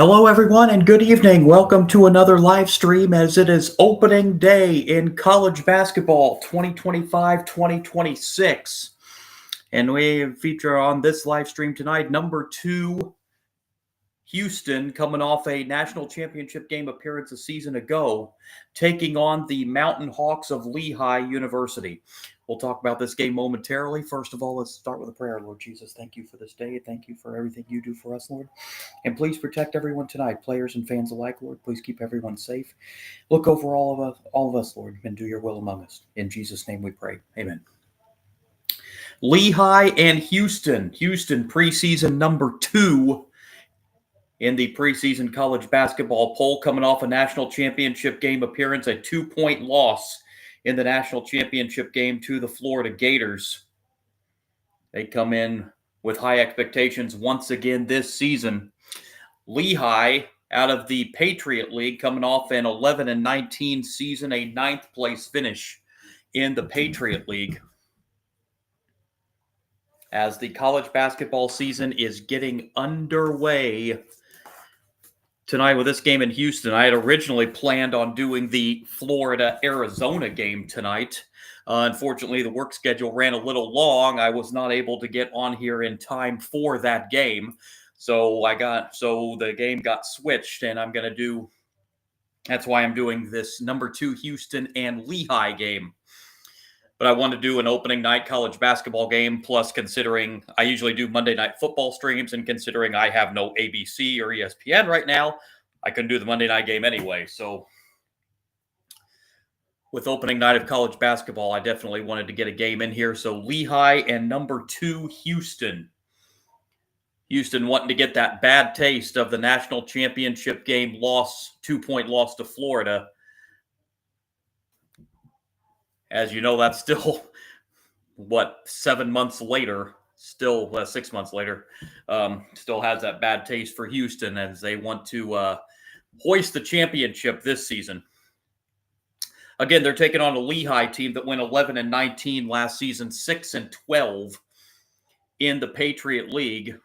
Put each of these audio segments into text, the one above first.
Hello, everyone, and good evening. Welcome to another live stream as it is opening day in college basketball 2025-2026. And we feature on this live stream tonight number 2, Houston, coming off a national championship game appearance a season ago, taking on the Mountain Hawks of Lehigh University. We'll talk about this game momentarily. First of all, let's start with a prayer. Lord Jesus, thank you for this day. Thank you for everything you do for us, Lord. And please protect everyone tonight, players and fans alike, Lord. Please keep everyone safe. Look over all of us, Lord, and do your will among us. In Jesus' name we pray. Amen. Lehigh and Houston. Houston preseason number 2 in the preseason college basketball poll, coming off a national championship game appearance, a 2-point loss in the national championship game to the Florida Gators. They come in with high expectations once again this season. Lehigh, out of the Patriot League, coming off an 11-19 season, a 9th place finish in the Patriot League. As the college basketball season is getting underway tonight with this game in Houston, I had originally planned on doing the Florida-Arizona game tonight. Unfortunately, the work schedule ran a little long. I was not able to get on here in time for that game. So the game got switched, and that's why I'm doing this number 2 Houston and Lehigh game. But I want to do an opening night college basketball game, plus considering I usually do Monday night football streams, and considering I have no ABC or ESPN right now, I couldn't do the Monday night game anyway. So with opening night of college basketball, I definitely wanted to get a game in here. So Lehigh and number 2 Houston. Houston wanting to get that bad taste of the national championship game loss, 2-point loss to Florida. As you know, that's still, 7 months later, 6 months later, still has that bad taste for Houston as they want to hoist the championship this season. Again, they're taking on a Lehigh team that went 11-19 last season, 6-12 in the Patriot League.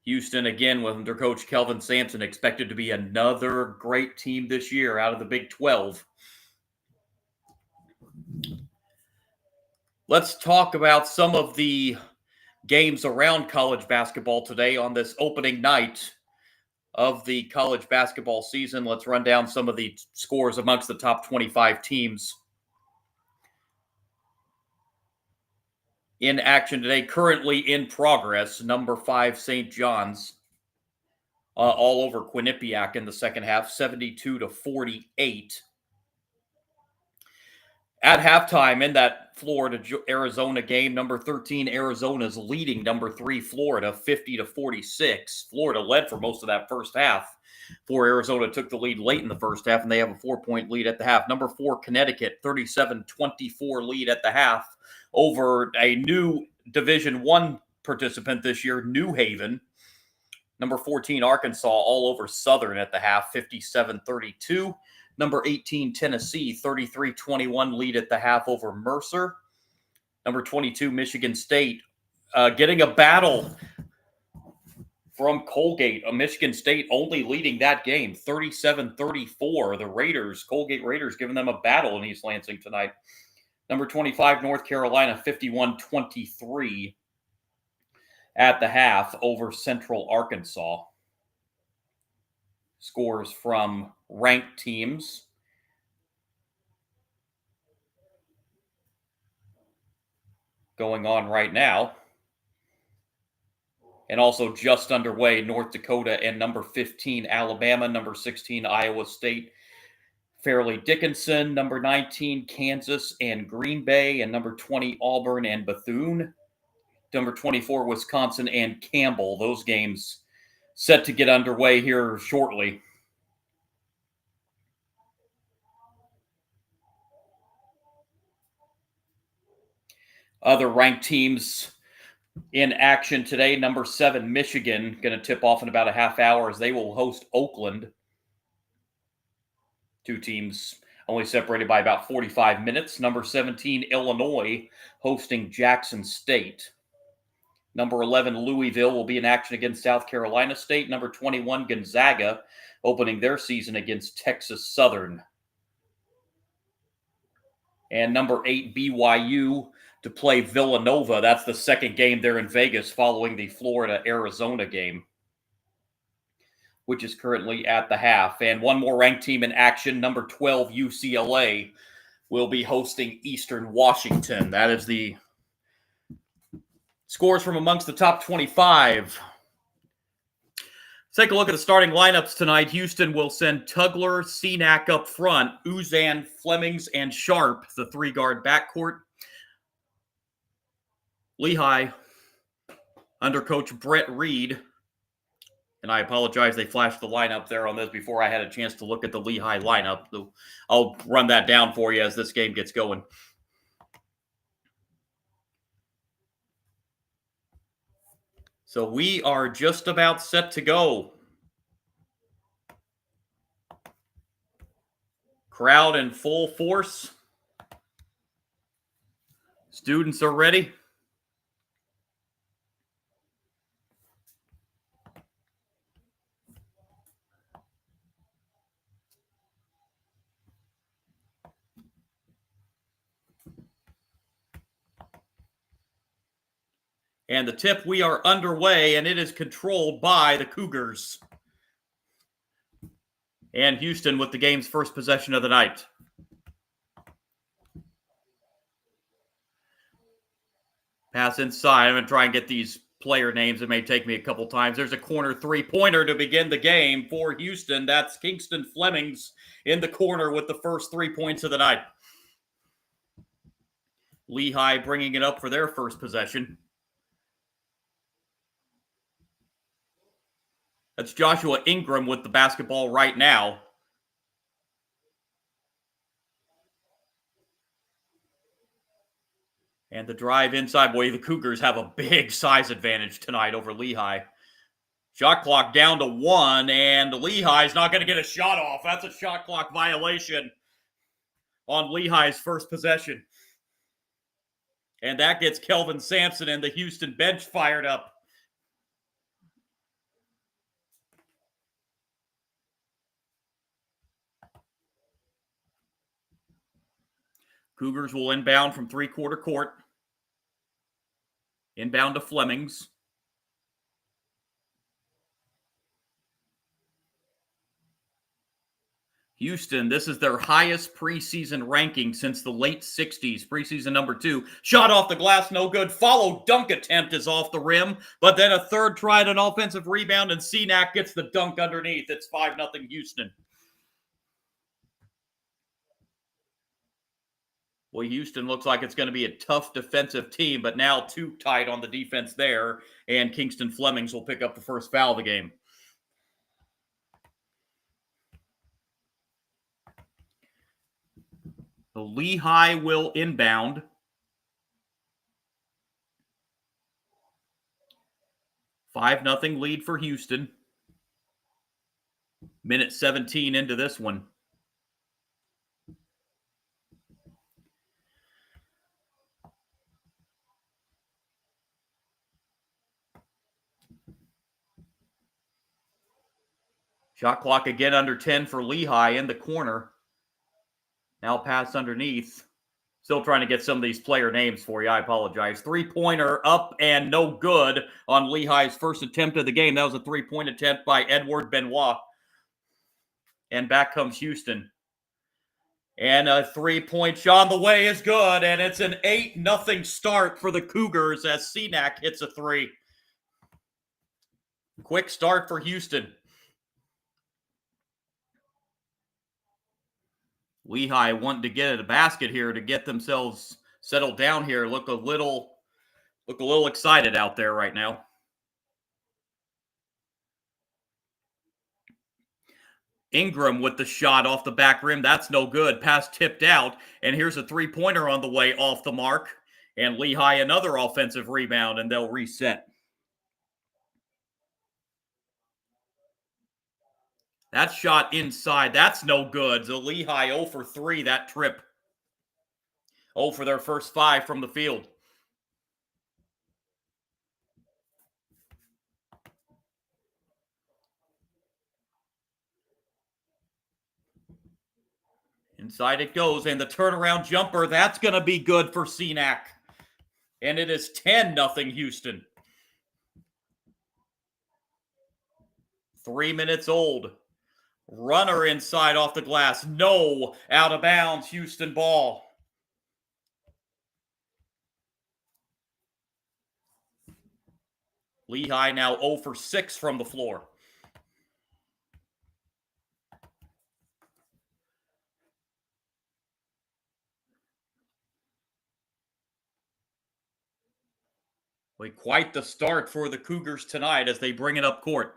Houston, again, with their coach Kelvin Sampson, expected to be another great team this year out of the Big 12. Let's talk about some of the games around college basketball today on this opening night of the college basketball season. Let's run down some of the scores amongst the top 25 teams in action today. Currently in progress, number 5 St. John's all over Quinnipiac in the second half, 72-48. At halftime in that Florida-Arizona game, number 13 Arizona's leading number 3 Florida 50-46. Florida led for most of that first half before Arizona took the lead late in the first half, and they have a 4-point lead at the half. Number 4 Connecticut 37-24 lead at the half over a new Division I participant this year, New Haven. Number 14 Arkansas all over Southern at the half, 57-32. Number 18, Tennessee, 33-21 lead at the half over Mercer. Number 22, Michigan State, getting a battle from Colgate. Michigan State only leading that game, 37-34. The Raiders, Colgate Raiders, giving them a battle in East Lansing tonight. Number 25, North Carolina, 51-23 at the half over Central Arkansas. Scores from ranked teams. Going on right now. And also just underway, North Dakota and number 15, Alabama, number 16, Iowa State, Fairleigh Dickinson, number 19, Kansas and Green Bay, and number 20, Auburn and Bethune, number 24, Wisconsin and Campbell. Those games set to get underway here shortly. Other ranked teams in action today. Number 7, Michigan, going to tip off in about a half hour as they will host Oakland. 2 teams only separated by about 45 minutes. Number 17, Illinois, hosting Jackson State. Number 11, Louisville, will be in action against South Carolina State. Number 21, Gonzaga, opening their season against Texas Southern. And number 8, BYU, to play Villanova. That's the second game there in Vegas following the Florida-Arizona game, which is currently at the half. And one more ranked team in action, number 12, UCLA, will be hosting Eastern Washington. That is the scores from amongst the top 25. Let's take a look at the starting lineups tonight. Houston will send Tugler, Cenac up front, Uzan, Flemings, and Sharp, the three-guard backcourt. Lehigh, under Coach Brett Reed, and I apologize, they flashed the lineup there on this before I had a chance to look at the Lehigh lineup. So I'll run that down for you as this game gets going. So we are just about set to go. Crowd in full force. Students are ready. And the tip, we are underway, and it is controlled by the Cougars. And Houston with the game's first possession of the night. Pass inside. I'm going to try and get these player names. It may take me a couple times. There's a corner three-pointer to begin the game for Houston. That's Kingston Flemings in the corner with the first 3 points of the night. Lehigh bringing it up for their first possession. That's Joshua Ingram with the basketball right now. And the drive inside. Boy, the Cougars have a big size advantage tonight over Lehigh. Shot clock down to 1, and Lehigh's not going to get a shot off. That's a shot clock violation on Lehigh's first possession. And that gets Kelvin Sampson and the Houston bench fired up. Cougars will inbound from three-quarter court. Inbound to Flemings. Houston, this is their highest preseason ranking since the late 60s. Preseason number 2. Shot off the glass, no good. Follow dunk attempt is off the rim. But then a third try at an offensive rebound, and Cenac gets the dunk underneath. It's 5-0 Houston. Well, Houston looks like it's going to be a tough defensive team, but now too tight on the defense there, and Kingston Flemings will pick up the first foul of the game. The Lehigh will inbound. $5-0 lead for Houston. Minute 17 into this one. Shot clock again under 10 for Lehigh in the corner. Now pass underneath. Still trying to get some of these player names for you. I apologize. Three-pointer up and no good on Lehigh's first attempt of the game. That was a three-point attempt by Edward Benoit. And back comes Houston. And a three-point shot on the way is good. And it's an 8-0 start for the Cougars as Cenac hits a three. Quick start for Houston. Lehigh wanting to get at a basket here to get themselves settled down here. Look a little excited out there right now. Ingram with the shot off the back rim. That's no good. Pass tipped out. And here's a three-pointer on the way off the mark. And Lehigh another offensive rebound, and they'll reset. That shot inside. That's no good. So Lehigh 0 for 3 that trip. 0 for their first 5 from the field. Inside it goes, and the turnaround jumper, that's going to be good for Cenac. And it is 10-0 Houston. 3 minutes old. Runner inside off the glass. No, out of bounds, Houston ball. Lehigh now 0 for 6 from the floor. Quite the start for the Cougars tonight as they bring it up court.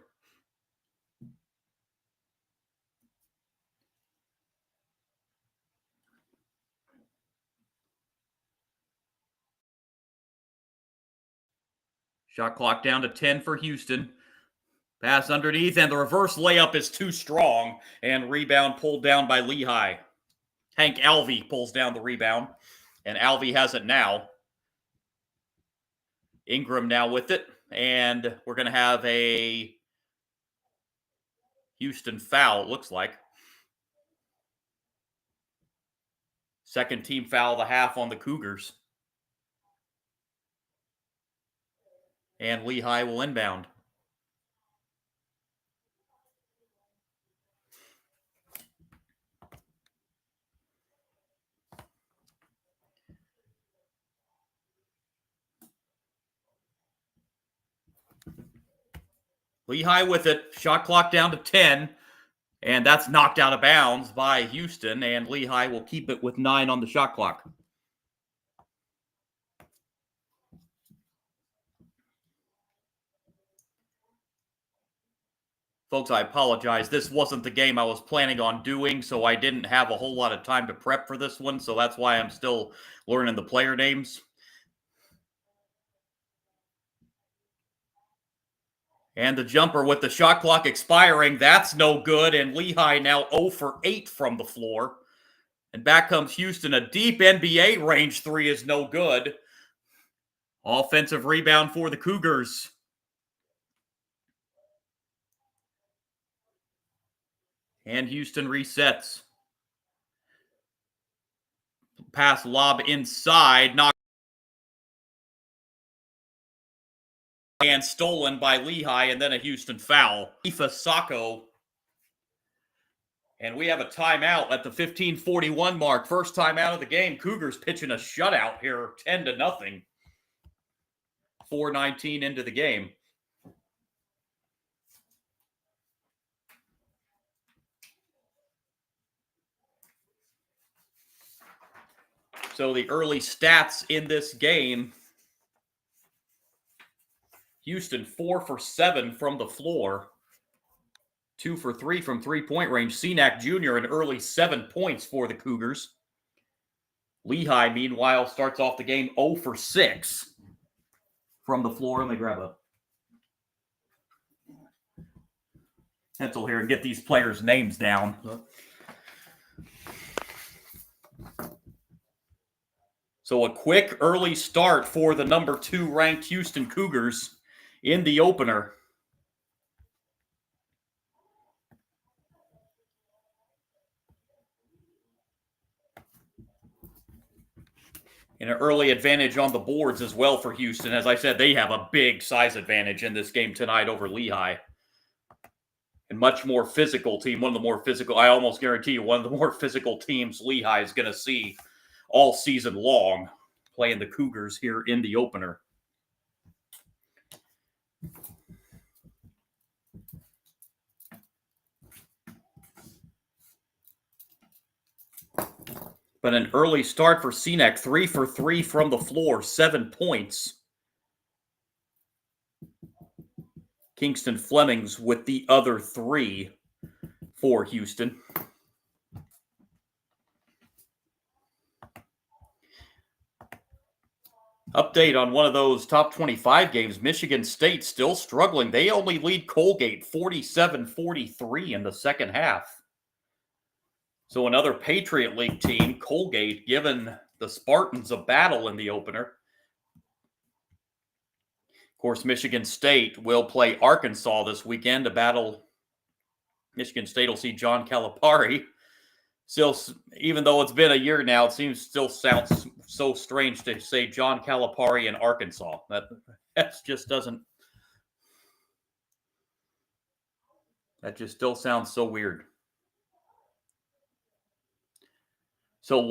Shot clock down to 10 for Houston. Pass underneath, and the reverse layup is too strong, and rebound pulled down by Lehigh. Hank Alvey pulls down the rebound, and Alvey has it now. Ingram now with it, and we're going to have a Houston foul, it looks like. Second team foul of the half on the Cougars. And Lehigh will inbound. Lehigh with it. Shot clock down to 10. And that's knocked out of bounds by Houston. And Lehigh will keep it with 9 on the shot clock. Folks, I apologize. This wasn't the game I was planning on doing, so I didn't have a whole lot of time to prep for this one. So that's why I'm still learning the player names. And the jumper with the shot clock expiring, that's no good. And Lehigh now 0 for 8 from the floor. And back comes Houston. A deep NBA range 3 is no good. Offensive rebound for the Cougars. And Houston resets. Pass lob inside. Knocked and stolen by Lehigh, and then a Houston foul. Ifa Sacco. And we have a timeout at the 15:41 mark. First timeout of the game. Cougars pitching a shutout here, 10-0. 4:19 into the game. So the early stats in this game. Houston 4 for 7 from the floor. 2 for 3 from three-point range. Cenac Jr. an early 7 points for the Cougars. Lehigh, meanwhile, starts off the game 0 for 6 from the floor. Let me grab a pencil here and get these players' names down. So a quick early start for the number 2 ranked Houston Cougars in the opener. And an early advantage on the boards as well for Houston. As I said, they have a big size advantage in this game tonight over Lehigh. And much more physical team. One of the more physical, I almost guarantee you, one of the more physical teams Lehigh is going to see all season long, playing the Cougars here in the opener. But an early start for Cenac, 3 for 3 from the floor, 7 points. Kingston Flemings with the other 3 for Houston. Update on one of those top 25 games. Michigan State still struggling. They only lead Colgate 47-43 in the second half. So another Patriot League team, Colgate, giving the Spartans a battle in the opener. Of course, Michigan State will play Arkansas this weekend to battle. Michigan State will see John Calipari Still, even though it's been a year now, it sounds so strange to say John Calipari in Arkansas. That just doesn't. That just still sounds so weird. So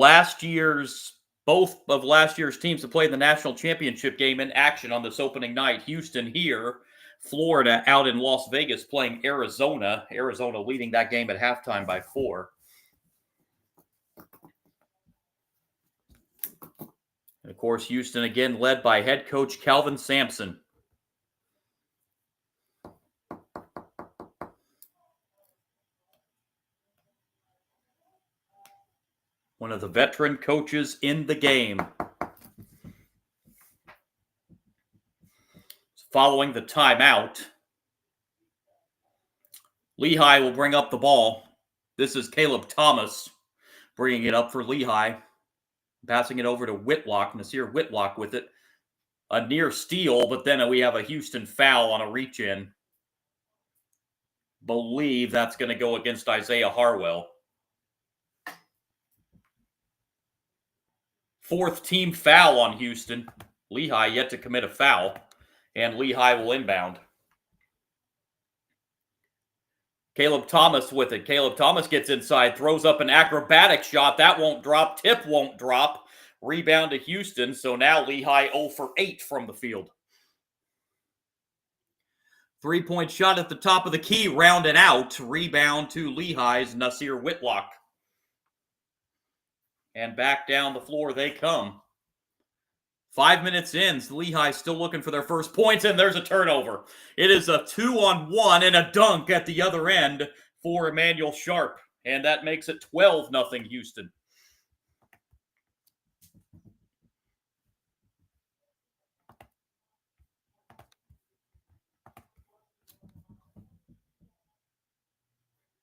both of last year's teams have played the national championship game in action on this opening night. Houston here, Florida out in Las Vegas playing Arizona. Arizona leading that game at halftime by 4. And of course, Houston again led by head coach Calvin Sampson. One of the veteran coaches in the game. Following the timeout, Lehigh will bring up the ball. This is Caleb Thomas bringing it up for Lehigh. Passing it over to Whitlock. Nasir Whitlock with it. A near steal, but then we have a Houston foul on a reach-in. Believe that's going to go against Isaiah Harwell. 4th team foul on Houston. Lehigh yet to commit a foul, and Lehigh will inbound. Caleb Thomas with it. Caleb Thomas gets inside, throws up an acrobatic shot. That won't drop. Tip won't drop. Rebound to Houston. So now Lehigh 0 for 8 from the field. 3-point shot at the top of the key, rounded out. Rebound to Lehigh's Nasir Whitlock. And back down the floor they come. 5 minutes in, Lehigh still looking for their first points, and there's a turnover. It is a 2-on-1 and a dunk at the other end for Emmanuel Sharp, and that makes it 12-0 Houston.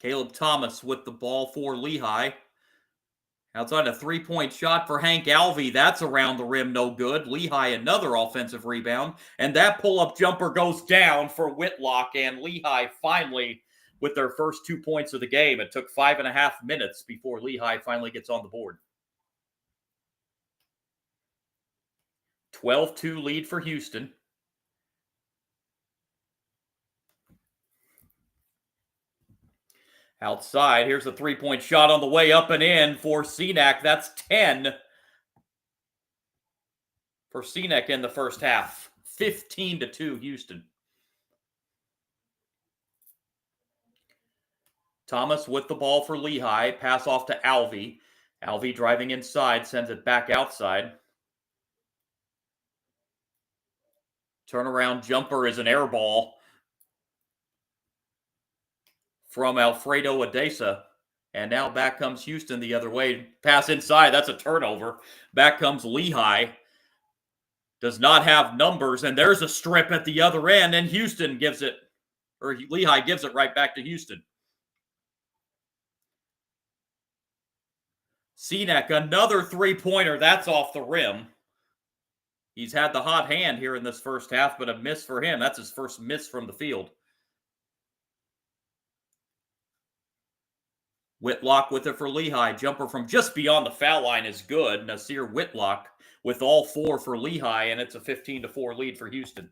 Caleb Thomas with the ball for Lehigh. Outside a 3-point shot for Hank Alvey. That's around the rim, no good. Lehigh, another offensive rebound. And that pull-up jumper goes down for Whitlock. And Lehigh finally with their first 2 points of the game. It took 5.5 minutes before Lehigh finally gets on the board. 12-2 lead for Houston. Outside, here's a 3-point shot on the way up and in for Cenac. That's 10 for Cenac in the first half. 15-2 Houston. Thomas with the ball for Lehigh. Pass off to Alvey. Alvey driving inside, sends it back outside. Turnaround jumper is an air ball from Alfredo Adesa. And now back comes Houston the other way. Pass inside. That's a turnover. Back comes Lehigh. Does not have numbers. And there's a strip at the other end. And Houston gives it, or Lehigh gives it right back to Houston. Cenac, another 3-pointer. That's off the rim. He's had the hot hand here in this first half, but a miss for him. That's his first miss from the field. Whitlock with it for Lehigh. Jumper from just beyond the foul line is good. Nasir Whitlock with all 4 for Lehigh, and it's a 15-4 lead for Houston.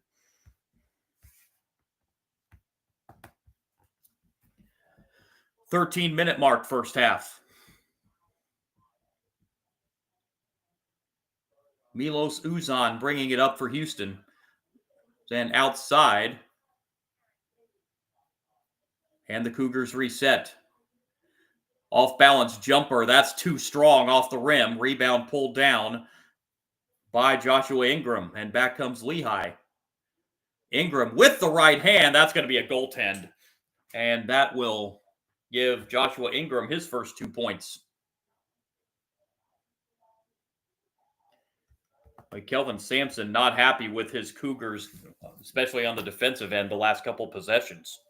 "13-minute mark first half. Milos Uzan bringing it up for Houston. Then outside. And the Cougars reset. Off-balance jumper. That's too strong off the rim. Rebound pulled down by Joshua Ingram. And back comes Lehigh. Ingram with the right hand. That's going to be a goaltend. And that will give Joshua Ingram his first 2 points. Kelvin Sampson not happy with his Cougars, especially on the defensive end the last couple possessions.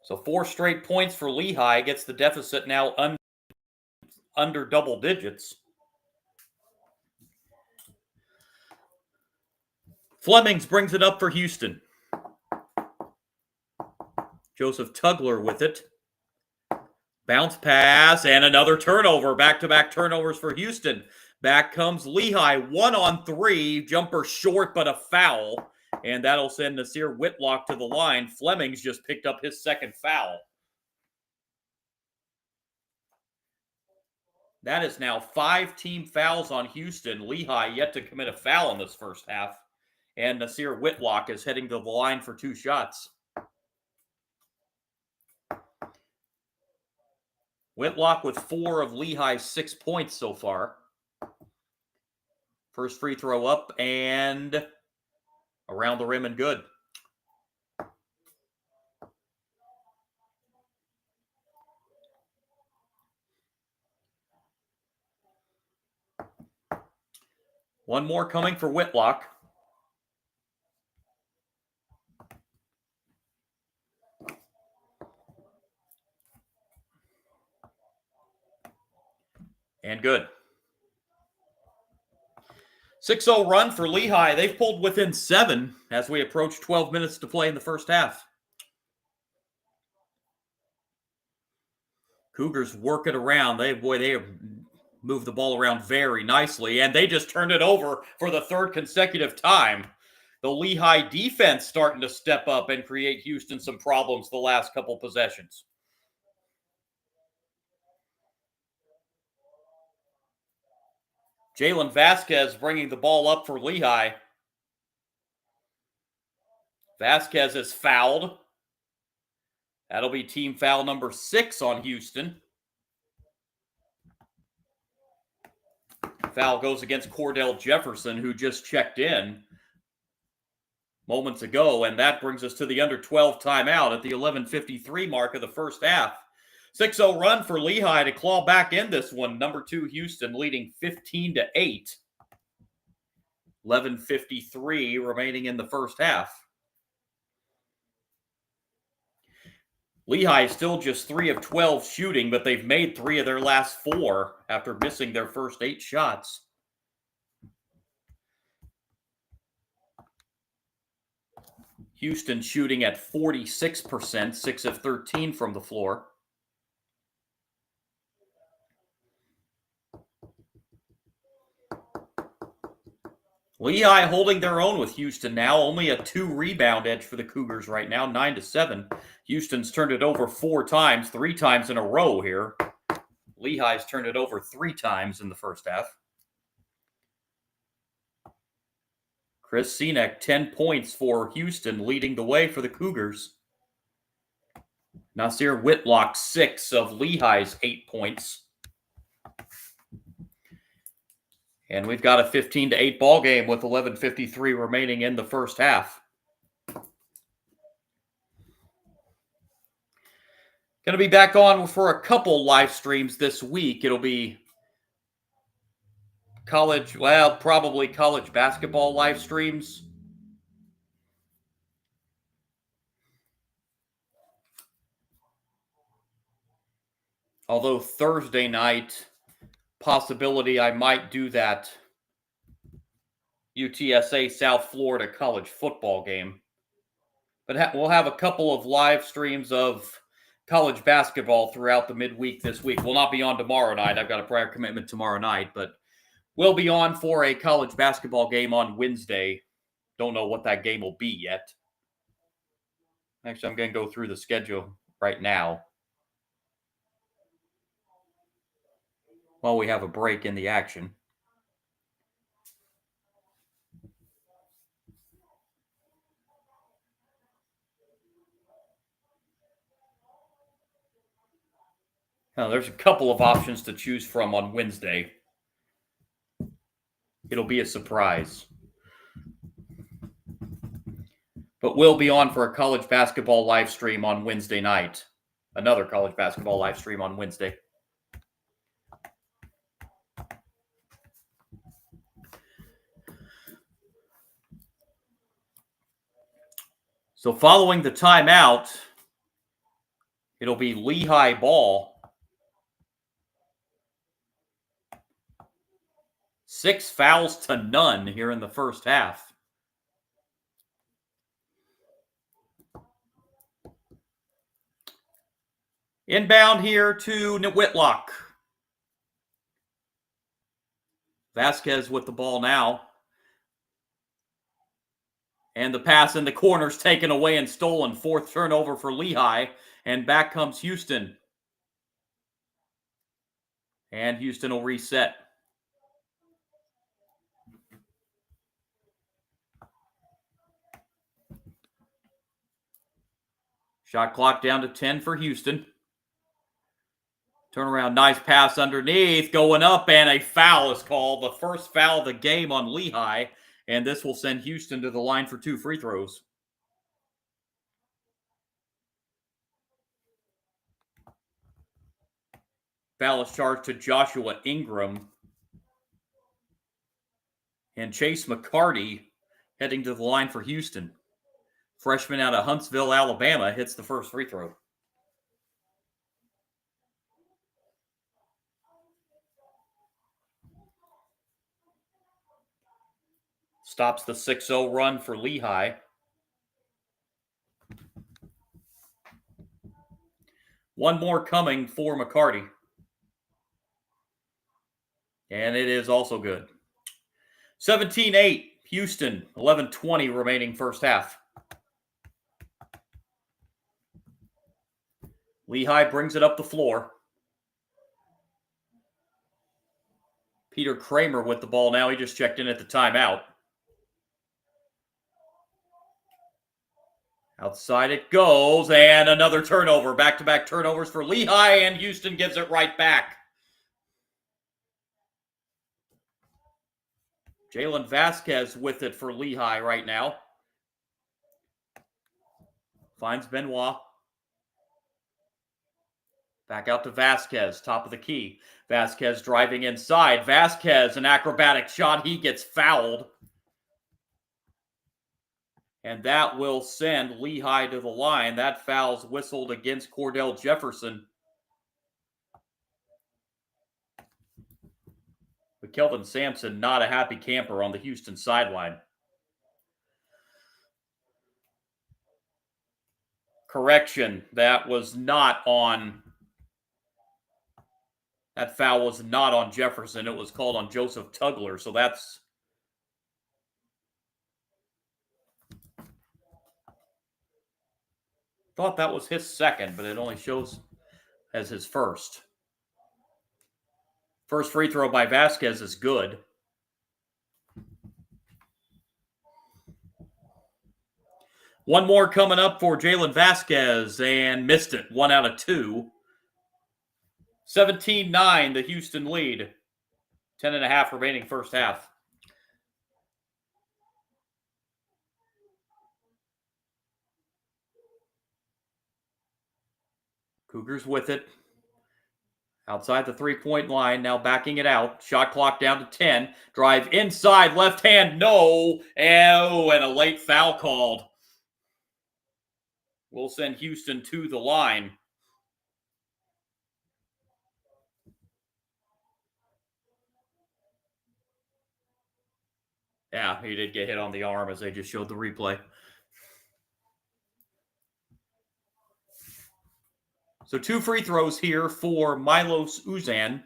So 4 straight points for Lehigh, gets the deficit now under double digits. Flemings brings it up for Houston. Joseph Tugler with it. Bounce pass and another turnover. Back-to-back turnovers for Houston. Back comes Lehigh. 1-on-3. Jumper short, but a foul. And that'll send Nasir Whitlock to the line. Flemings just picked up his second foul. That is now 5 team fouls on Houston. Lehigh yet to commit a foul in this first half. And Nasir Whitlock is heading to the line for 2 shots. Whitlock with 4 of Lehigh's 6 points so far. First free throw up and around the rim and good. One more coming for Whitlock. And good. 6-0 run for Lehigh. They've pulled within 7 as we approach 12 minutes to play in the first half. Cougars work it around. They move the ball around very nicely, and they just turned it over for the 3rd consecutive time. The Lehigh defense starting to step up and create Houston some problems the last couple possessions. Jalen Vasquez bringing the ball up for Lehigh. Vasquez is fouled. That'll be team foul number 6 on Houston. Foul goes against Cordell Jefferson, who just checked in moments ago, and that brings us to the under 12 timeout at the 11:53 mark of the first half. 6-0 run for Lehigh to claw back in this one. Number 2 Houston leading 15-8. 11:53 remaining in the first half. Lehigh is still just 3 of 12 shooting, but they've made 3 of their last 4 after missing their first 8 shots. Houston shooting at 46%, 6 of 13 from the floor. Lehigh holding their own with Houston now. Only a 2 rebound edge for the Cougars right now, 9-7. Houston's turned it over 4 times, 3 times in a row here. Lehigh's turned it over 3 times in the first half. Chris Sinek, 10 points for Houston, leading the way for the Cougars. Nasir Whitlock, 6 of Lehigh's 8 points. And we've got a 15-8 ball game with 11:53 remaining in the first half. Going to be back on for a couple live streams this week. It'll be probably college basketball live streams. Although Thursday night, possibility I might do that UTSA South Florida college football game. But we'll have a couple of live streams of college basketball throughout the midweek this week. We'll not be on tomorrow night. I've got a prior commitment tomorrow night, but we'll be on for a college basketball game on Wednesday. Don't know what that game will be yet. Actually, I'm going to go through the schedule right now while we have a break in the action. Now, there's a couple of options to choose from on Wednesday. It'll be a surprise. But we'll be on for a college basketball live stream on Wednesday night. Another college basketball live stream on Wednesday. So following the timeout, it'll be Lehigh ball. 6 fouls to none here in the first half. Inbound here to Whitlock. Vasquez with the ball now. And the pass in the corner's taken away and stolen. Fourth turnover for Lehigh. And back comes Houston. And Houston will reset. Shot clock down to 10 for Houston. Turnaround, nice pass underneath, going up, and a foul is called. The first foul of the game on Lehigh, and this will send Houston to the line for 2 free throws. Foul is charged to Joshua Ingram. And Chase McCarty heading to the line for Houston. Freshman out of Huntsville, Alabama, hits the first free throw. Stops the 6-0 run for Lehigh. One more coming for McCarty. And it is also good. 17-8, Houston, 11:20 remaining first half. Lehigh brings it up the floor. Peter Kramer with the ball now. He just checked in at the timeout. Outside it goes, and another turnover. Back-to-back turnovers for Lehigh, and Houston gives it right back. Jalen Vasquez with it for Lehigh right now. Finds Benoit. Back out to Vasquez, top of the key. Vasquez driving inside. Vasquez, an acrobatic shot. He gets fouled. And that will send Lehigh to the line. That foul's whistled against Cordell Jefferson. But Kelvin Sampson, not a happy camper on the Houston sideline. Correction, that foul was not on Jefferson. It was called on Joseph Tugler. So that's thought that was his second, but it only shows as his first. First free throw by Vasquez is good. One more coming up for Jalen Vasquez, and missed it. 1 out of 2. 17-9, the Houston lead. 10.5 remaining first half. Cougars with it. Outside the three-point line, now backing it out. Shot clock down to 10. Drive inside, left hand, no. And a late foul called. Will send Houston to the line. Yeah, he did get hit on the arm as they just showed the replay. So 2 free throws here for Milos Uzan,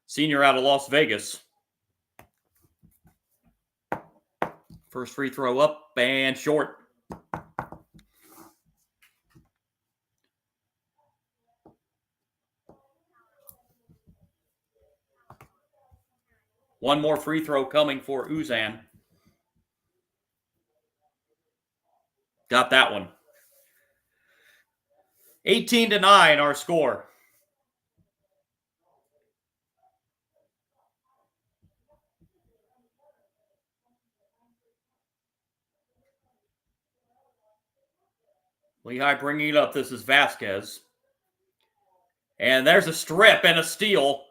senior out of Las Vegas. First free throw up and short. One more free throw coming for Uzan. Got that one. 18-9 our score. Lehigh bringing it up. This is Vasquez. And there's a strip and a steal.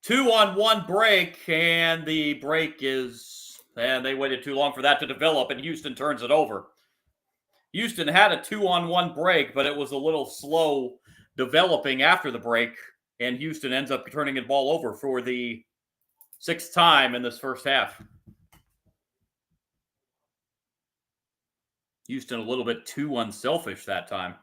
2-on-1 break, and the break is, and they waited too long for that to develop, and Houston turns it over. Houston had a 2-on-1 break, but it was a little slow developing after the break, and Houston ends up turning the ball over for the 6th time in this first half. Houston a little bit too unselfish that time.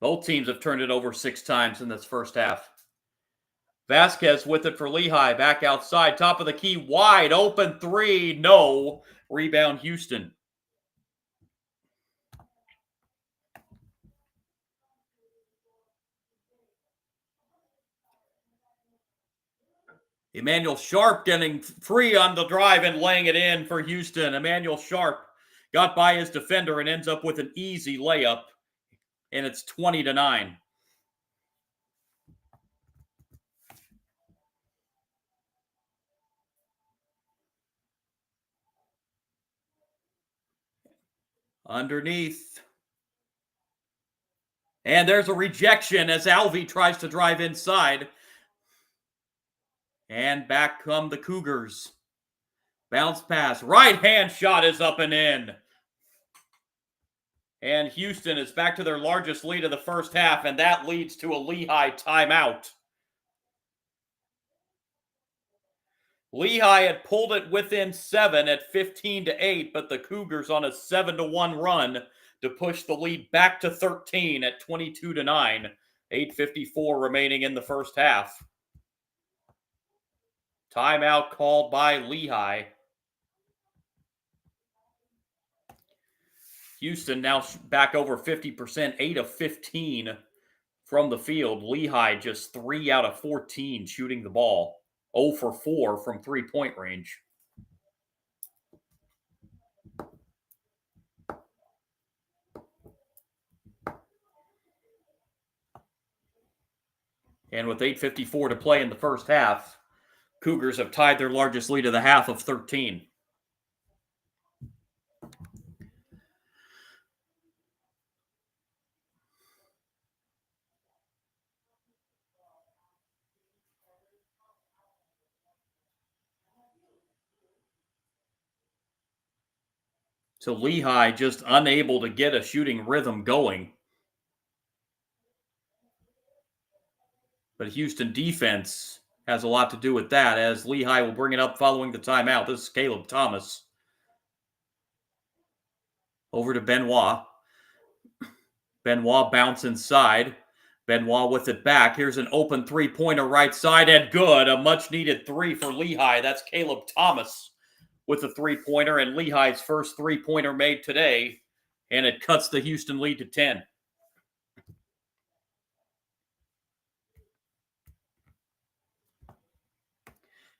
Both teams have turned it over 6 times in this first half. Vasquez with it for Lehigh. Back outside. Top of the key. Wide open 3. No. Rebound Houston. Emmanuel Sharp getting free on the drive and laying it in for Houston. Emmanuel Sharp got by his defender and ends up with an easy layup. And it's 20-9. Underneath. And there's a rejection as Alvey tries to drive inside. And back come the Cougars. Bounce pass. Right hand shot is up and in. And Houston is back to their largest lead of the first half, and that leads to a Lehigh timeout. Lehigh had pulled it within 7 at 15-8, but the Cougars on a 7-1 run to push the lead back to 13 at 22-9. 8:54 remaining in the first half. Timeout called by Lehigh. Houston now back over 50%, 8 of 15 from the field. Lehigh just 3 out of 14 shooting the ball. 0 for 4 from three-point range. And with 8:54 to play in the first half, Cougars have tied their largest lead of the half of 13. So Lehigh just unable to get a shooting rhythm going. But Houston defense has a lot to do with that, as Lehigh will bring it up following the timeout. This is Caleb Thomas. Over to Benoit. Benoit bounce inside. Benoit with it back. Here's an open three-pointer right side, and good. A much-needed 3 for Lehigh. That's Caleb Thomas with a three-pointer, and Lehigh's first three-pointer made today, and it cuts the Houston lead to 10.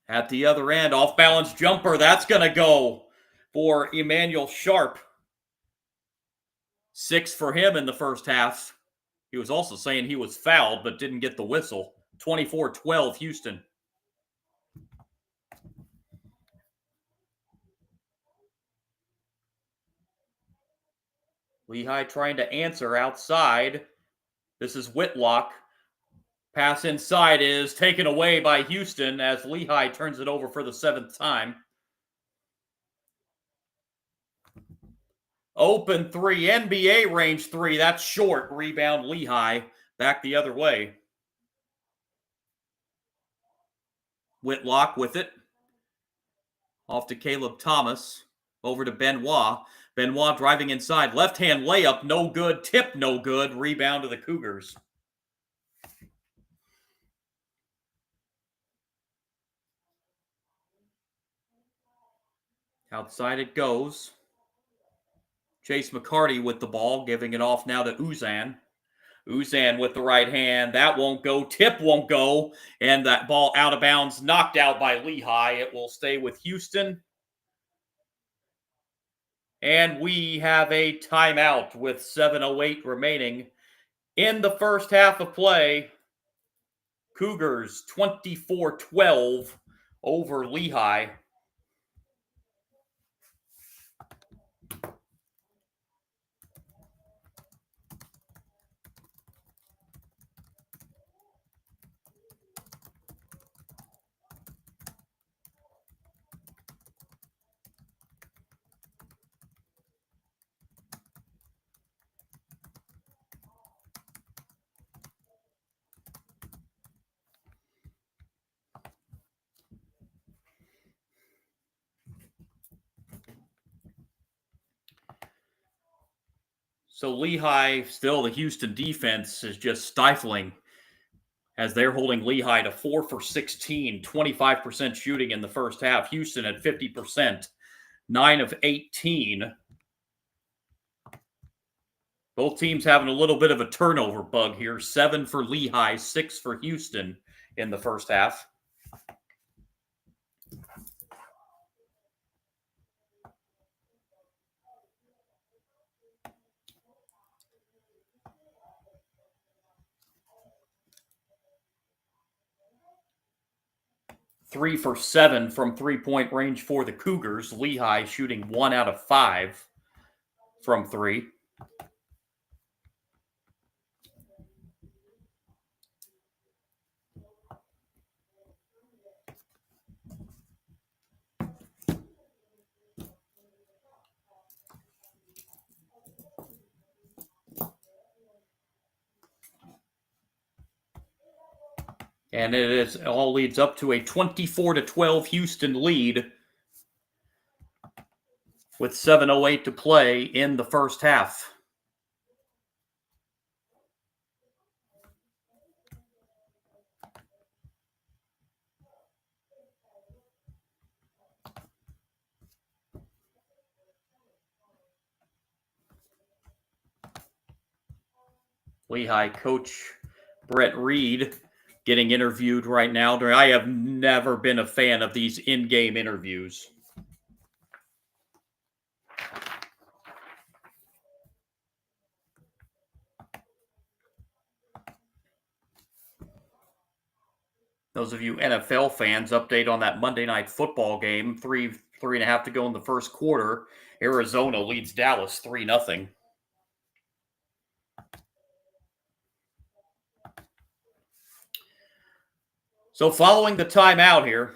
At the other end, off-balance jumper. That's going to go for Emmanuel Sharp. 6 for him in the first half. He was also saying he was fouled, but didn't get the whistle. 24-12 Houston. Lehigh trying to answer outside. This is Whitlock. Pass inside is taken away by Houston as Lehigh turns it over for the 7th time. Open 3, NBA range 3. That's short. Rebound Lehigh. Back the other way. Whitlock with it. Off to Caleb Thomas. Over to Benoit. Benoit driving inside. Left-hand layup, no good. Tip, no good. Rebound to the Cougars. Outside it goes. Chase McCarty with the ball, giving it off now to Uzan. Uzan with the right hand. That won't go. Tip won't go. And that ball out of bounds, knocked out by Lehigh. It will stay with Houston. And we have a timeout with 7:08 remaining in the first half of play. Cougars 24-12 over Lehigh. So Lehigh, still the Houston defense is just stifling as they're holding Lehigh to 4 for 16, 25% shooting in the first half. Houston at 50%, 9 of 18. Both teams having a little bit of a turnover bug here. 7 for Lehigh, 6 for Houston in the first half. Three for 7 from three-point range for the Cougars. Lehigh shooting 1 out of 5 from 3. And it all leads up to a 24-12 Houston lead with 7:08 to play in the first half. Lehigh coach Brett Reed getting interviewed right now. I have never been a fan of these in-game interviews. Those of you NFL fans, update on that Monday Night Football game. 3.5 to go in the first quarter. Arizona leads Dallas 3-0. So following the timeout here,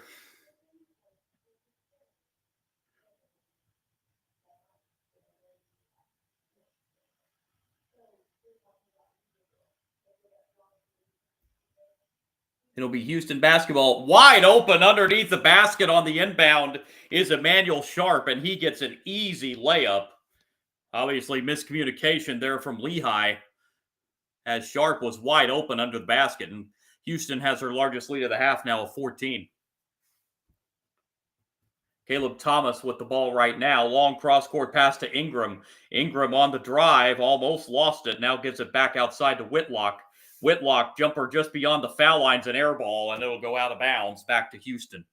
it'll be Houston basketball. Wide open underneath the basket on the inbound is Emmanuel Sharp, and he gets an easy layup. Obviously, miscommunication there from Lehigh as Sharp was wide open under the basket, and Houston has their largest lead of the half now of 14. Caleb Thomas with the ball right now. Long cross-court pass to Ingram. Ingram on the drive, almost lost it. Now gets it back outside to Whitlock. Whitlock, jumper just beyond the foul line's an air ball, and it'll go out of bounds back to Houston.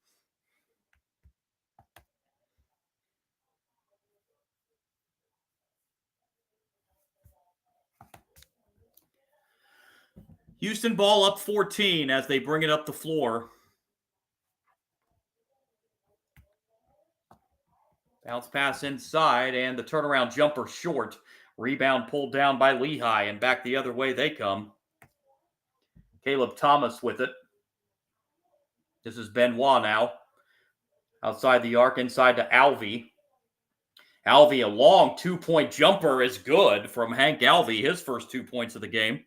Houston ball up 14 as they bring it up the floor. Bounce pass inside, and the turnaround jumper short. Rebound pulled down by Lehigh, and back the other way they come. Caleb Thomas with it. This is Benoit now. Outside the arc, inside to Alvey. Alvey, a long two-point jumper is good from Hank Alvey, his first 2 points of the game.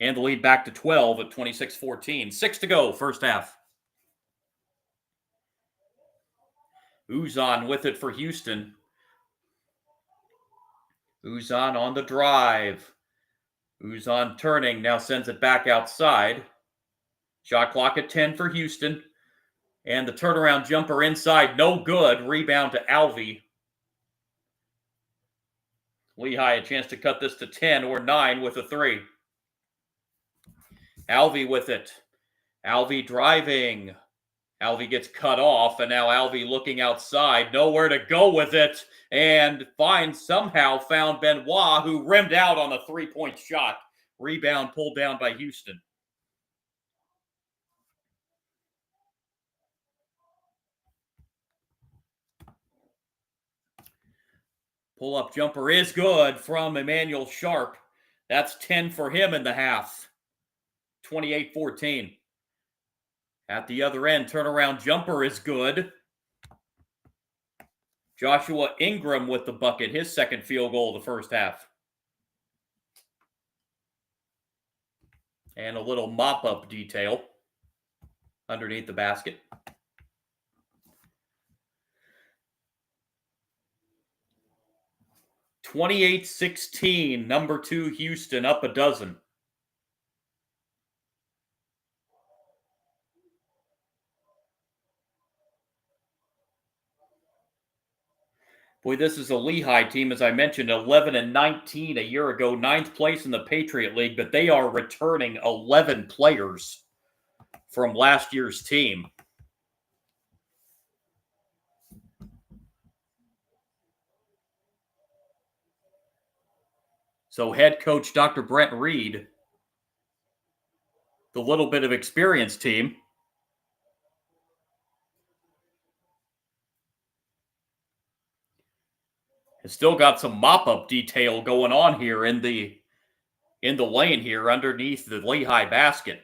And the lead back to 12 at 26-14. 6 to go, first half. Uzan with it for Houston. Uzan on the drive. Uzan turning, now sends it back outside. Shot clock at 10 for Houston. And the turnaround jumper inside, no good. Rebound to Alvey. Lehigh a chance to cut this to 10 or 9 with a 3. Alvey with it. Alvey driving. Alvey gets cut off, and now Alvey looking outside. Nowhere to go with it. And somehow found Benoit, who rimmed out on a 3-point shot. Rebound pulled down by Houston. Pull-up jumper is good from Emmanuel Sharp. That's 10 for him in the half. 28-14. At the other end, turnaround jumper is good. Joshua Ingram with the bucket, his second field goal of the first half. And a little mop-up detail underneath the basket. 28-16, number 2 Houston up a dozen. Boy, this is a Lehigh team, as I mentioned, 11-19 a year ago, 9th place in the Patriot League, but they are returning 11 players from last year's team. So head coach Dr. Brent Reed, the little bit of experienced team, has still got some mop-up detail going on here in the lane here underneath the Lehigh basket.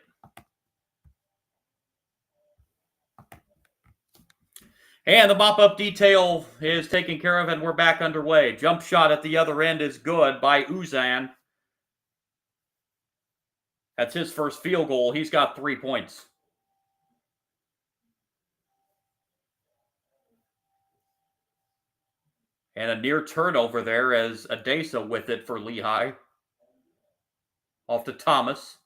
And the mop-up detail is taken care of, and we're back underway. Jump shot at the other end is good by Uzan. That's his first field goal. He's got 3 points. And a near turnover there as Adesa with it for Lehigh. Off to Thomas.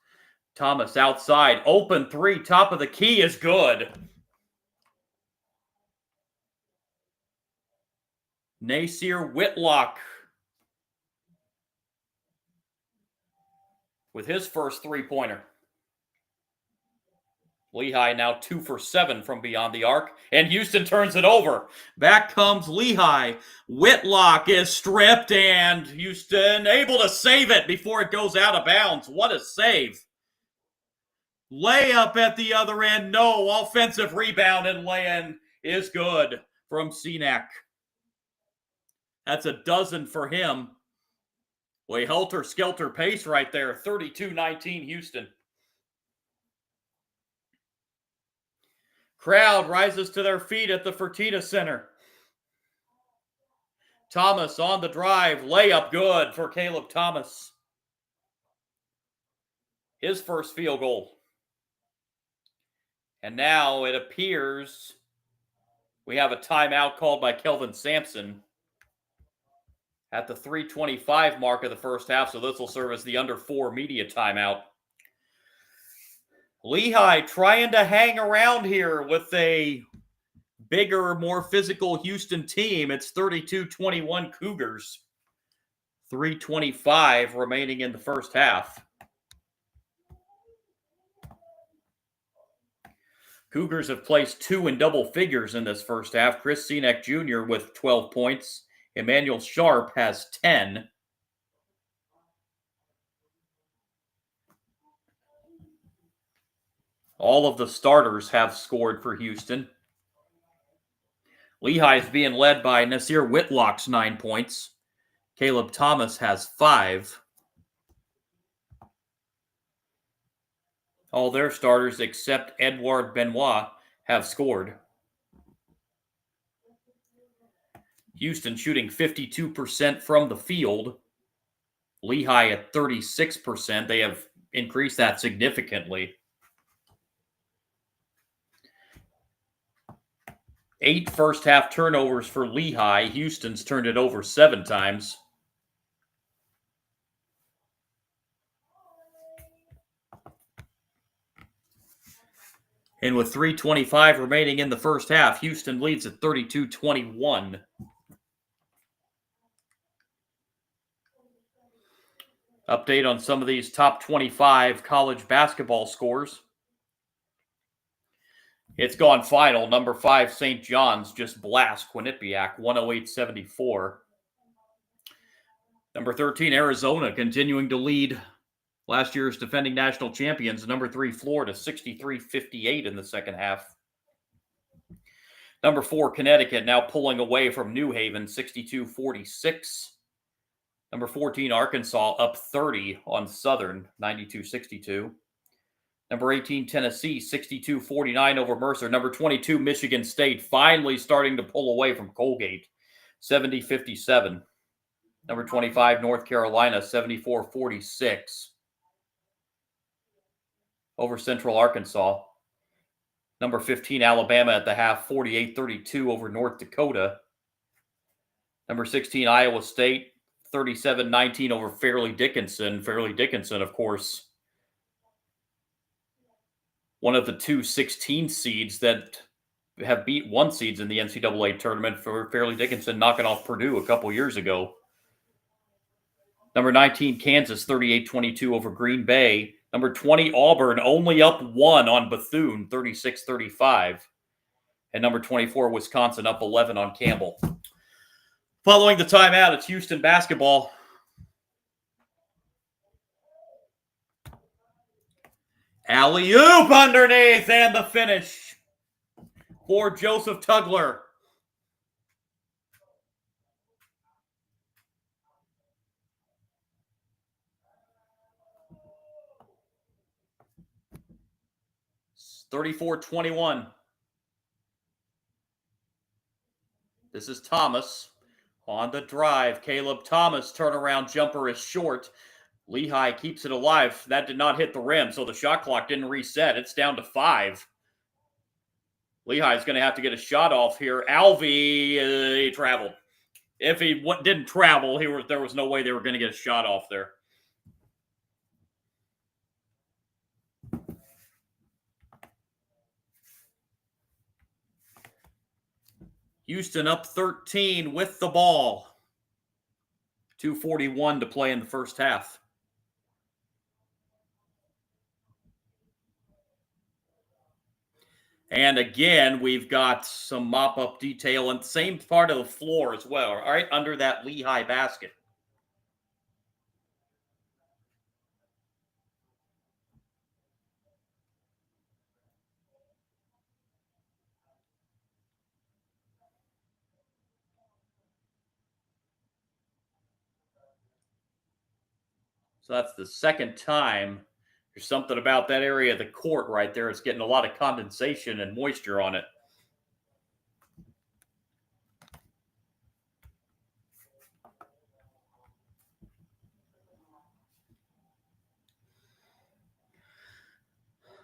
Thomas outside. Open three. Top of the key is good. Nasir Whitlock with his first three-pointer. Lehigh now 2 for 7 from beyond the arc, and Houston turns it over. Back comes Lehigh. Whitlock is stripped, and Houston able to save it before it goes out of bounds. What a save. Layup at the other end. No, offensive rebound, and lay-in is good from Cenac. That's a dozen for him. Way helter-skelter pace right there. 32-19 Houston. Crowd rises to their feet at the Fertitta Center. Thomas on the drive. Layup good for Caleb Thomas. His first field goal. And now it appears we have a timeout called by Kelvin Sampson at the 3:25 mark of the first half, so this will serve as the under 4 media timeout. Lehigh trying to hang around here with a bigger, more physical Houston team. It's 32-21 Cougars. 3:25 remaining in the first half. Cougars have placed 2 in double figures in this first half. Chris Cenac Jr. with 12 points. Emmanuel Sharp has 10. All of the starters have scored for Houston. Lehigh is being led by Nasir Whitlock's 9 points. Caleb Thomas has 5. All their starters except Edouard Benoit have scored. Houston shooting 52% from the field. Lehigh at 36%. They have increased that significantly. 8 first-half turnovers for Lehigh. Houston's turned it over 7 times. And with 3:25 remaining in the first half, Houston leads at 32-21. Update on some of these top 25 college basketball scores. It's gone final. Number 5, St. John's just blast Quinnipiac, 108-74. Number 13, Arizona, continuing to lead last year's defending national champions. Number 3, Florida, 63-58 in the second half. Number 4, Connecticut, now pulling away from New Haven, 62-46. Number 14, Arkansas, up 30 on Southern, 92-62. Number 18, Tennessee, 62-49 over Mercer. Number 22, Michigan State, finally starting to pull away from Colgate, 70-57. Number 25, North Carolina, 74-46 over Central Arkansas. Number 15, Alabama at the half, 48-32 over North Dakota. Number 16, Iowa State, 37-19 over Fairleigh Dickinson. Fairleigh Dickinson, of course, one of the two 16 seeds that have beat one seeds in the NCAA tournament for Fairleigh Dickinson, knocking off Purdue a couple years ago. Number 19, Kansas, 38-22 over Green Bay. Number 20, Auburn, only up 1 on Bethune, 36-35. And number 24, Wisconsin, up 11 on Campbell. Following the timeout, it's Houston basketball. Alley-oop underneath, and the finish for Joseph Tugler. It's 34-21. This is Thomas on the drive. Caleb Thomas, turnaround jumper is short. Lehigh keeps it alive. That did not hit the rim, so the shot clock didn't reset. It's down to 5. Lehigh is going to have to get a shot off here. Alvey, he traveled. If he didn't travel, there was no way they were going to get a shot off there. Houston up 13 with the ball. 2:41 to play in the first half. And again, we've got some mop-up detail and same part of the floor as well, all right, under that Lehigh basket. So that's the second time. There's something about that area of the court right there. It's getting a lot of condensation and moisture on it.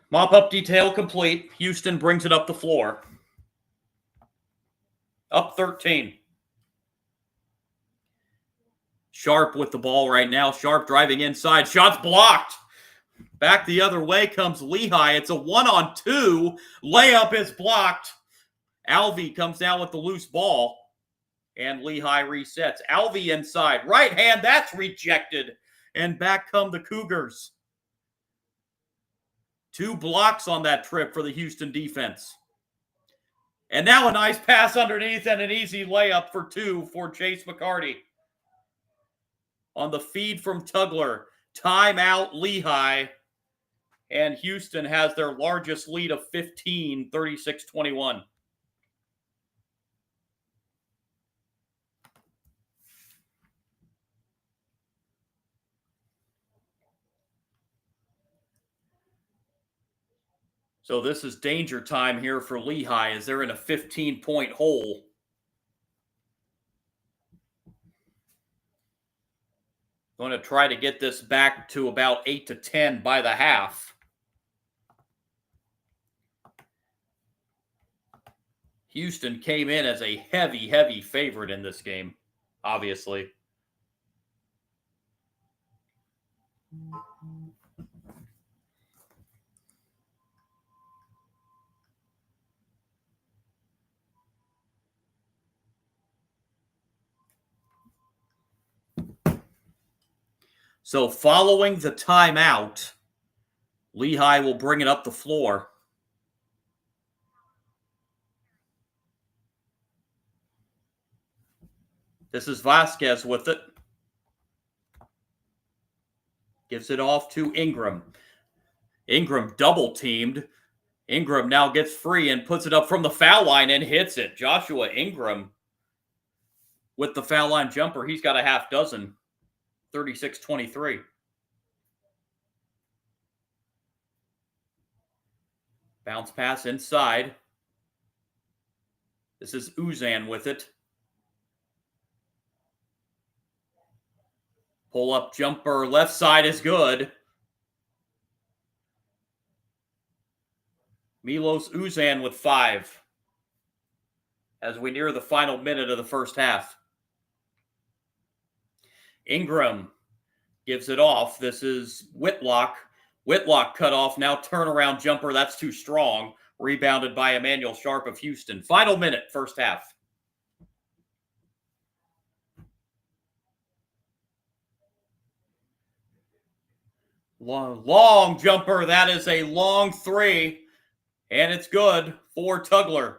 Mop-up detail complete. Houston brings it up the floor. Up 13. Sharp with the ball right now. Sharp driving inside. Shots blocked. Back the other way comes Lehigh. It's a 1-on-2. Layup is blocked. Alvey comes down with the loose ball. And Lehigh resets. Alvey inside. Right hand, that's rejected. And back come the Cougars. 2 blocks on that trip for the Houston defense. And now a nice pass underneath and an easy layup for 2 for Chase McCarty. On the feed from Tugler. Timeout Lehigh. And Houston has their largest lead of 15, 36-21. So this is danger time here for Lehigh as they're in a 15-point hole. Going to try to get this back to about 8 to 10 by the half. Houston came in as a heavy favorite in this game, obviously. So following the timeout, Lehigh will bring it up the floor. This is Vasquez with it. Gives it off to Ingram. Ingram double teamed. Ingram now gets free and puts it up from the foul line and hits it. Joshua Ingram with the foul line jumper. He's got a half dozen. 36-23. Bounce pass inside. This is Uzan with it. Pull up jumper, left side is good. Milos Uzan with 5 as we near the final minute of the first half. Ingram gives it off. This is Whitlock. Whitlock cut off. Now turnaround jumper. That's too strong. Rebounded by Emmanuel Sharp of Houston. Final minute, first half. Long jumper. That is a long three. And it's good for Tugler.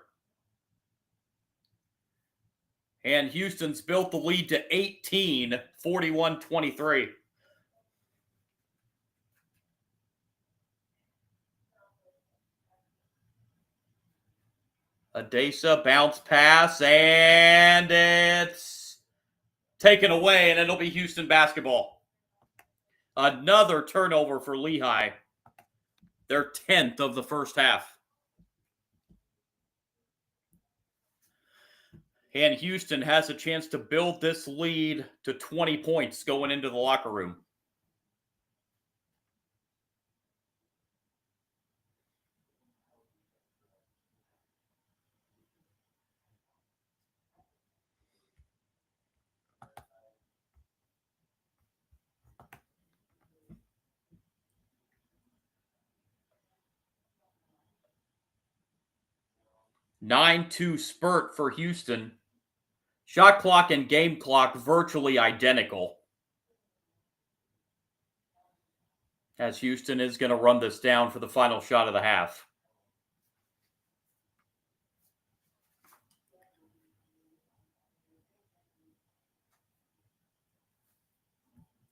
And Houston's built the lead to 18, 41-23. Adesa, bounce pass, and it's taken away, and it'll be Houston basketball. Another turnover for Lehigh. Their 10th of the first half. And Houston has a chance to build this lead to 20 points going into the locker room. (9-2) spurt for Houston. Shot clock and game clock virtually identical. As Houston is going to run this down for the final shot of the half.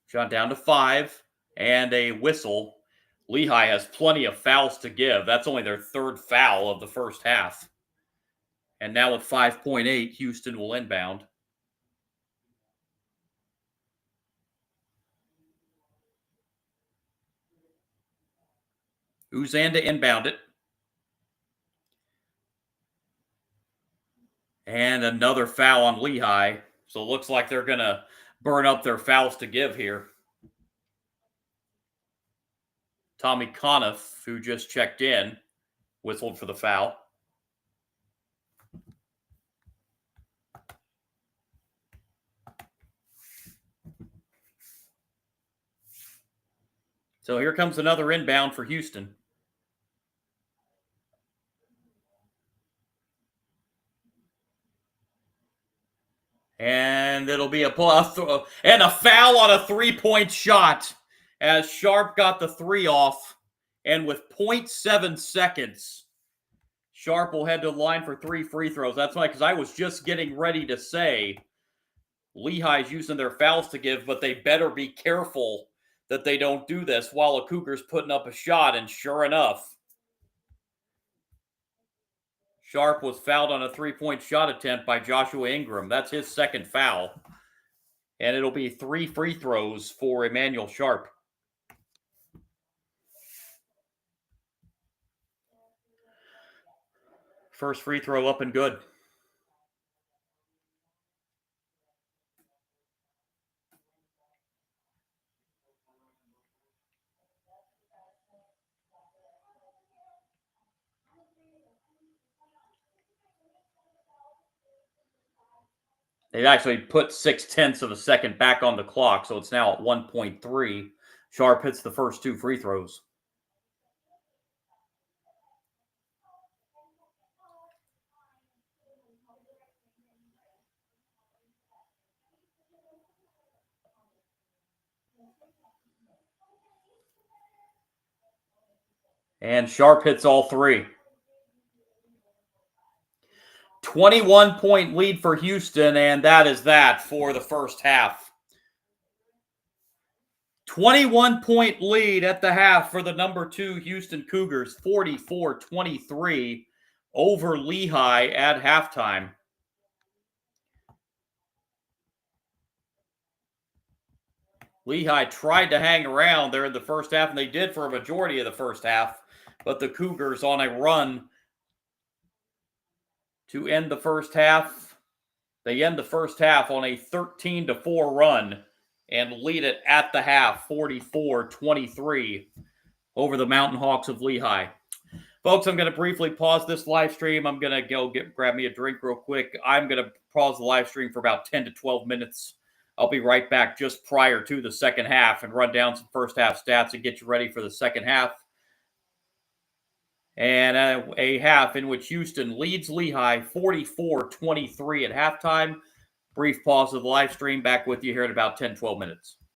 Shot down to 5 and a whistle. Lehigh has plenty of fouls to give. That's only their third foul of the first half. And now with 5.8, Houston will inbound. Uzanda inbound it. And another foul on Lehigh. So it looks like they're going to burn up their fouls to give here. Tommy Conniff, who just checked in, whistled for the foul. So here comes another inbound for Houston. And it'll be a foul on a three-point shot as Sharp got the three off. And with 0.7 seconds, Sharp will head to the line for 3 free throws. That's why, because I was just getting ready to say Lehigh's using their fouls to give, but they better be careful that they don't do this while a Cougar's putting up a shot. And sure enough, Sharp was fouled on a 3-point shot attempt by Joshua Ingram. That's his second foul. And it'll be 3 free throws for Emmanuel Sharp. First free throw up and good. They've actually put 0.6 of a second back on the clock, so it's now at 1.3. Sharp hits the first 2 free throws. And Sharp hits all 3. 21-point lead for Houston, and that is that for the first half. 21-point lead at the half for the number 2 Houston Cougars, 44-23 over Lehigh at halftime. Lehigh tried to hang around there in the first half, and they did for a majority of the first half, but the Cougars on a run to end the first half. They end the first half on a 13-4 run and lead it at the half, 44-23 over the Mountain Hawks of Lehigh. Folks, I'm going to briefly pause this live stream. I'm going to go grab me a drink real quick. I'm going to pause the live stream for about 10 to 12 minutes. I'll be right back just prior to the second half and run down some first half stats and get you ready for the second half. And a half in which Houston leads Lehigh 44-23 at halftime. Brief pause of the live stream. Back with you here in about 10, 12 minutes.